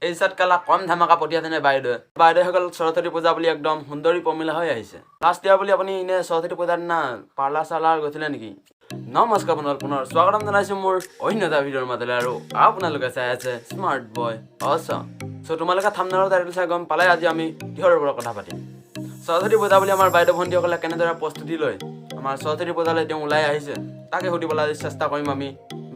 এই চাত কালা কম ধামাকা পঠিয়াইছেনে বাইদেউসকল সৰস্বতী পূজা বুলি একদম সুন্দৰী পমিলা হৈ আহিছে। লাষ্ট ইয়াৰ বুলি আপুনি এনে সৰস্বতী পূজাৰ দিনা পাৰ্লাৰ চাৰ্লাৰ গৈছিলে নেকি? নমস্কাৰ পুনৰ স্বাগতম জনাইছোঁ মোৰ অন্য এটা ভিডিঅ'ৰ মাজলৈ, আৰু আপোনালোকে চাই আছে স্মাৰ্ট বয় আছাম। চ' তোমালোকে থাম্বনেইলৰ টাইটেল চাই গম পালে আজি আমি কিহৰ ওপৰত কথা পাতিম। সৰস্বতী পূজা বুলি আমাৰ বাইদেউ ভণ্টিসকলে কেনেদৰে প্ৰস্তুতি লৈ আমাৰ সৰস্বতী পূজালৈ তেওঁ ওলাই আহিছে তাকে সুধিবলৈ আজি চেষ্টা কৰিম আমি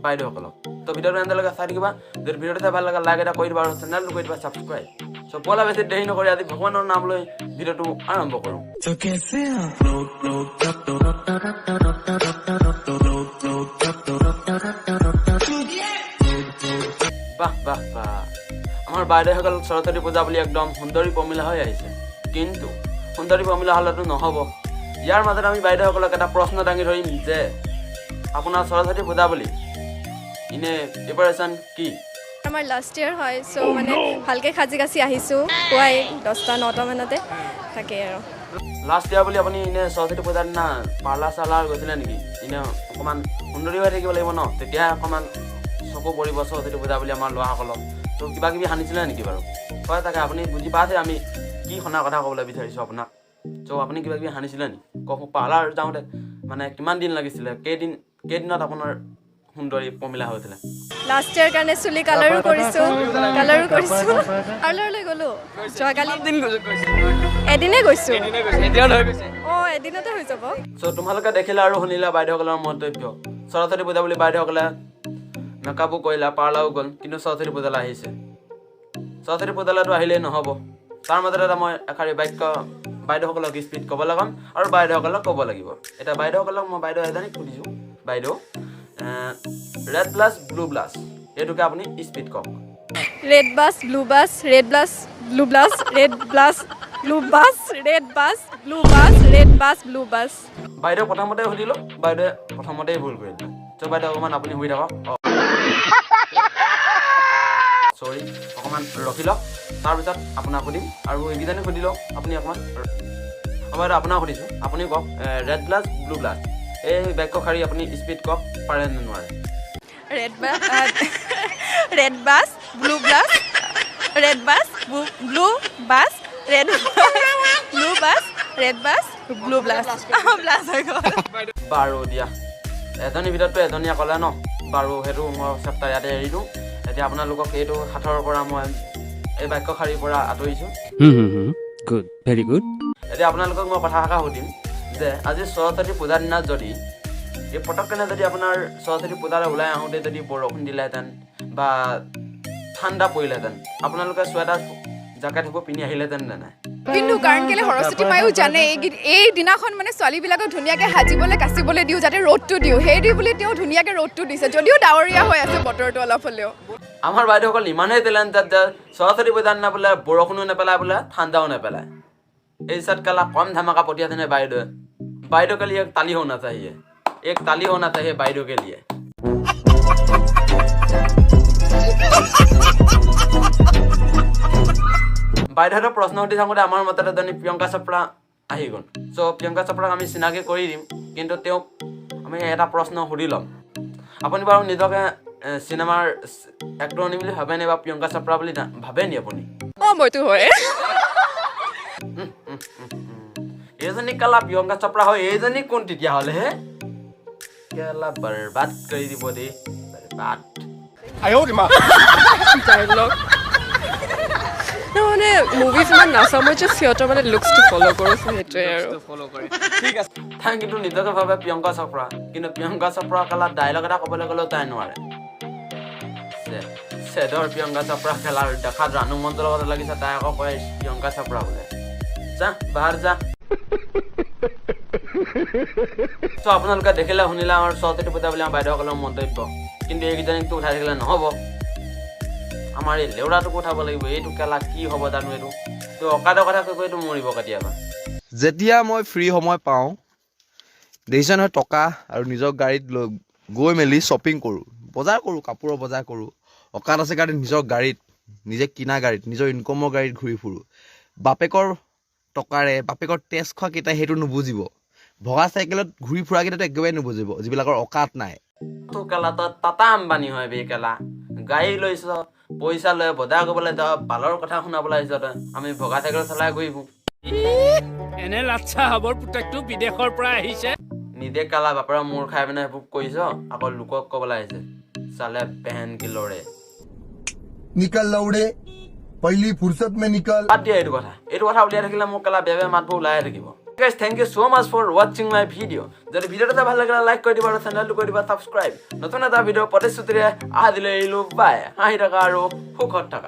বাইদেউসকলক। তো ভিডিঅ'টো এনেদৰে চাই থাকিবা। যদি ভিডিঅ'টো চাই ভাল লাগে লাইক এটা কৰি দিবা আৰু চেনেলটো কৰি দিবা ছাবস্ক্ৰাইব। চ' বলা বেছি দেৰি নকৰি আজি ভগৱানৰ নাম লৈ ভিডিঅ'টো আৰম্ভ কৰোঁ। বাহ বাহ বাহ, আমাৰ বাইদেউসকল সৰস্বতী পূজা বুলি একদম সুন্দৰী পমিলা হৈ আহিছে। কিন্তু সুন্দৰী পমিলা হ'লেতো নহ'ব। ইয়াৰ মাজত আমি বাইদেউসকলক এটা প্ৰশ্ন দাঙি ধৰিম যে আপোনাৰ সৰস্বতী পূজা বুলি ইনে প্ৰিপাৰেশ্যন কি? আমাৰ লাষ্ট ইয়াৰ হয়, চ' মানে ভালকৈ সাজি কাচি আহিছোঁ পুৱাই 10টা-9টা মানতে থাকে আৰু। লাষ্ট ইয়াৰ বুলি আপুনি এনে সৰস্বতী পূজাৰ দিনা পাৰ্লাৰ চাৰ্লাৰ গৈছিলে নেকি? এনে অকণমান সুন্দৰী হৈ থাকিব লাগিব ন, তেতিয়াহে অকণমান চকু পৰিব সৰস্বতী পূজা বুলি আমাৰ ল'ৰাসকলক। ত' কিবা কিবি সানিছিলে নেকি বাৰু? হয় তাকে আপুনি বুজি পাইছে আমি কি শুনাৰ কথা ক'বলৈ বিচাৰিছোঁ আপোনাক। চ' আপুনি কিবা কিবি সানিছিলে নেকি? কওক, পাৰ্লাৰ যাওঁতে মানে কিমান দিন লাগিছিলে, কেইদিনত আপোনাৰ সুন্দৰী পমিলা হৈছিলে? লাষ্ট ইয়াৰ কাৰণে চুলি কালাৰো কৰিছোঁ পাৰ্লাৰলৈ গ'লোঁ যোৱাকালি। এদিনে গৈছোঁ। অঁ, এদিনতে হৈ যাব। চ' তোমালোকে দেখিলা আৰু শুনিলা বাইদেউসকলৰ মন্তব্য। সৰস্বতী পূজা বুলি বাইদেউসকলে মেকআপো কৰিলা, পাৰ্লাৰো গ'ল, কিন্তু সৰস্বতী পূজালৈ আহিছে। সৰস্বতী পূজালৈতো আহিলেই নহ'ব। তাৰ মাজতে এটা মই এষাৰি বাক্য বাইদেউসকলক স্পীড ক'ব লগাম আৰু বাইদেউসকলক ক'ব লাগিব। এতিয়া বাইদেউসকলক মই বাইদেউ এজনীক সুধিছোঁ, বাইদেউ ৰেড ব্লাছ ব্লু ব্লাছ এইটোকে আপুনি স্পীড কওক। Red bus blue bus, red bless blue bless, red bless blue bus, red bus blue bus, red bus blue bus. বাইদেউ প্ৰথমতে সুধিলোঁ, বাইদেৱে প্ৰথমতেই ভুল কৰিলে। চ' বাইদেউ অকণমান আপুনি শুই থাকক, চৰি অকণমান ৰখি লওক, তাৰপিছত আপোনাক সুধিম। আৰু এইকেইজনীক সুধি লওক, আপুনি অকণমান বাইদেউ আপোনাক সুধিছোঁ, আপুনি কওক ৰেড ব্লাছ ব্লু ব্লাছ এই বাক্যশাৰী আপুনি স্পীড কওক, পাৰে নে নোৱাৰে? Red bus blue bless, red bus blue bus, red blue bus, red bus blue bless bless হৈ গ'ল। বাৰু দিয়া, এজনীৰ ভিতৰততো এজনীয়ে ক'লে ন, বাৰু সেইটো মই চেপ্টাৰ ইয়াতে এৰি দিওঁ। এতিয়া আপোনালোকক এইটো হাতৰ পৰা মই এই বাক্যশাৰীৰ পৰা আঁতৰিছোঁ। Good, very good. এতিয়া আপোনালোকক মই কথা এষাৰ সুধিম যে আজি সৰস্বতী পূজাৰ দিনা যদি এই পটককেনে যদি আপোনাৰ সৰস্বতী পূজালৈ ওলাই আহোঁতে যদি বৰষুণ দিলেহেঁতেন বা ঠাণ্ডা পৰিলেহেঁতেন, আপোনালোকে চুৱেটাৰ জেকেট সেইবোৰ পিন্ধি আহিলেহেঁতেন নে নাই? কিন্তু কাৰণ কেলে সৰস্বতী মায়ো জানে এই দিনাখন মানে ছোৱালীবিলাকক ধুনীয়াকৈ সাজিবলৈ কাচিবলৈ দিওঁ, যাতে ৰ'দটো দিওঁ, সেইটো বুলি তেওঁ ধুনীয়াকৈ ৰ'দটো দিছে, যদিও ডাৱৰীয়া হৈ আছে বতৰটো অলপ হ'লেও। আমাৰ বাইদেউসকল ইমানেই টেলেণ্টেড যে সৰস্বতী পূজাৰ দিনা বোলে বৰষুণো নেপেলায়, বোলে ঠাণ্ডাও নেপেলায়। এই চাত কালা কম ধামাকা পঠিয়াইছেনে বাইদেউ के लिए एक ताली होना चाहिए, एक ताली होना चाहिए বাইদেউ के लिए। বাইদেউহঁতৰ প্ৰশ্ন সুধি থাকোঁতে আমাৰ মতে এজনী প্ৰিয়ংকা চোপ্ৰা আহি গ'ল। চ' প্ৰিয়ংকা চোপ্ৰাক আমি চিনাকি কৰি দিম, কিন্তু তেওঁক আমি এটা প্ৰশ্ন সুধি ল'ম। আপুনি বাৰু নিজকে চিনেমাৰ এক্টৰণী বুলি ভাবেনে বা প্ৰিয়ংকা চোপ্ৰা বুলি ভাবেনি আপুনি? অঁ, মইতো হয়। এইজনী কালা প্ৰিয়ংকা চোপ্ৰা হয়, এইজনী কোন তেতিয়াহ'লে হে? কেলা বৰবাদ কৰি দিব দেই, বৰবাদ। মানে মুভিজ ইমান নাচাওঁ, মই জাষ্ট সিহঁতৰ মানে লুকছটো ফ'ল' কৰোঁ, সেইটোৱে আৰু। ঠিক আছে, তাই কিন্তু নিজকে ভাবে প্ৰিয়ংকা চোপ্ৰা, কিন্তু প্ৰিয়ংকা চোপ্ৰা কালা ডাইলগ এটা ক'বলৈ গ'লেও তাই নোৱাৰে। চেদৰ প্ৰিয়ংকা চোপ্ৰা খেলাৰ দেখাত ৰাণু মন্ত্ৰৰ লগত লাগিছে, তাই আকৌ কয় প্ৰিয়ংকা চোপ্ৰা বোলে। যা বাহিৰ যা। চ' আপোনালোকে দেখিলে শুনিলে আমাৰ সৰস্বতী পূজা বুলি আমাৰ বাইদেউসকলৰ মন্তব্য, কিন্তু এইকেইজনীকতো উঠাই থাকিলে নহ'ব, আমাৰ এই লেউৰাটোক উঠাব লাগিব। এইটো কেলা কি হ'ব জানো, এইটো তো অকাদৰ কথা কৈ এইটো মৰিব কেতিয়াবা। যেতিয়া মই ফ্ৰী সময় পাওঁ, দেখিছে নহয়, টকা আৰু নিজৰ গাড়ীত গৈ মেলি শ্বপিং কৰোঁ, বজাৰ কৰোঁ, কাপোৰৰ বজাৰ কৰোঁ। অকাদ আছে কাৰণে নিজৰ গাড়ীত, নিজে কিনা গাড়ীত, নিজৰ ইনকমৰ গাড়ীত ঘূৰি ফুৰোঁ। বাপেকৰ টকাৰে বাপেকৰ তেজ খোৱা কেইটাই সেইটো নুবুজিব, ভগা চাইকেলত ঘূৰি ফুৰাকেইটাতো একেবাৰে নুবুজিব, যিবিলাকৰ অকাত নাই। তো কেলা তই টাটা আম্বানী হয় বে কেলা, গাড়ী লৈছ, পইচা লৈ বজাৰ কৰিবলৈ যাওঁ পালৰ কথা শুনাবলৈ আহিছ তই আমি ভগা চাইকেল চলাই ঘূৰি ফুৰোঁ এনে লাচ্ছা হাবৰ পুতেকটো বিদেশৰ পৰা আহিছে নিজে কালা বাপেৰে মূৰ খাই পিনে সেইবোৰ কৰিছ আকৌ লোকক ক'বলৈ আহিছে চালে বেহেন কি লৰে निकल लौड़े पहली फुर्सत में निकल বাদ দিয়া এইটো কথা উলিয়াই থাকিলে মোৰ কালা বেয়া বেয়া মাতবোৰ ওলাই থাকিব guys thank you so much for watching my video যদি ভিডিওটো ভাল লাগিলে লাইক কৰি দিবা আৰু চেনেলটো কৰি দিবা সাবস্ক্ৰাইব নতুন এটা ভিডিও প্ৰতিশ্ৰুতিৰে আহিলে এইলো বাই হাঁহি থকা আৰু সুখত থকা